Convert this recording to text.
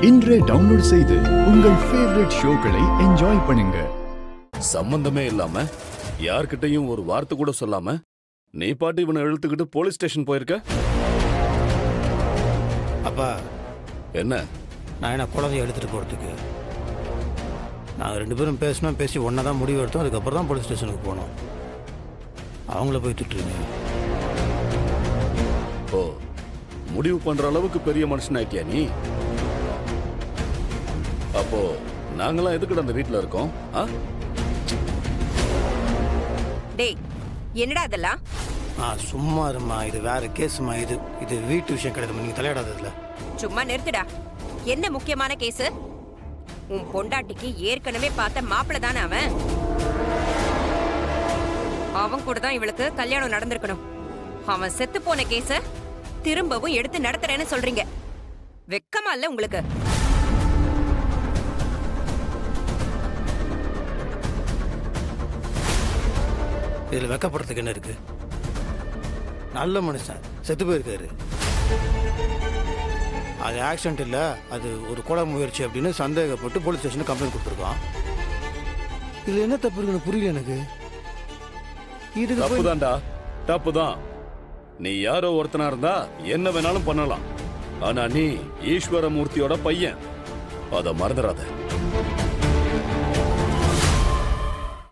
இன்றே டவுன்லோட் செய்து உங்கள் ஃபேவரட் ஷோக்களை என்ஜாய் பண்ணுங்க. சம்பந்தமே இல்லாம யார்கிட்டயும் ஒரு வார்த்தை கூட சொல்லாம நீ பாட்டு இவனை இழுத்துக்கிட்டு போலீஸ் ஸ்டேஷன் போயிருக்க. அப்பா என்ன நான் என்ன குழந்தைய எடுத்துகிட்டு போகிறதுக்கு? நாங்கள் 2 பேரும் பேசி ஒன்றா தான் முடிவு எடுத்தோம். அதுக்கப்புறம் தான் போலீஸ் ஸ்டேஷனுக்கு போனோம். அவங்கள போய் திட்டுறீங்க. ஓ, முடிவு பண்ற அளவுக்கு பெரிய மனுஷனாக்கியா நீ? அப்போ நாங்களாம் எதுக்கு அந்த வீட்டில் இருக்கோம்? டேய், என்னடா அதெல்லாம்? சும்மா இருமா, இது வேற கேஸ்மா. இது வீட்டு விஷயம் கிடையாது, நீங்க தலையிடாததுல. சும்மா நிறுத்துடா. என்ன முக்கியமான கேஸ்? உன் பொண்டாட்டிக்கு ஏற்கனவே பார்த்த மாப்பிள்ள தானே அவன். அவன் கூட தான் இவளுக்கு கல்யாணம் நடந்திருக்கணும். அவன் செத்து போன கேஸ திரும்பவும் எடுத்து நடத்துறேன்னு சொல்றீங்க. வெக்கமா இல்ல உங்களுக்கு? இதுல வெக்கப்படுறதுக்கு என்ன இருக்கு? நல்ல மனுஷன் செத்து போயிருக்காரு. அது ஆக்சிடென்ட் இல்லை, அது ஒரு கொலை முயற்சி அப்படின்னு சந்தேகப்பட்டு போலீஸ் ஸ்டேஷனுக்கு கம்ப்ளைண்ட் கொடுத்துருக்கான். இதுல என்ன தப்பு இருக்குன்னு புரியல எனக்கு. தப்புதான்டா, தப்புதான். நீ யாரோ ஒருத்தனா இருந்தா என்ன வேணாலும் பண்ணலாம். ஆனா நீ ஈஸ்வரமூர்த்தியோட பையன், அத மறந்துடாத.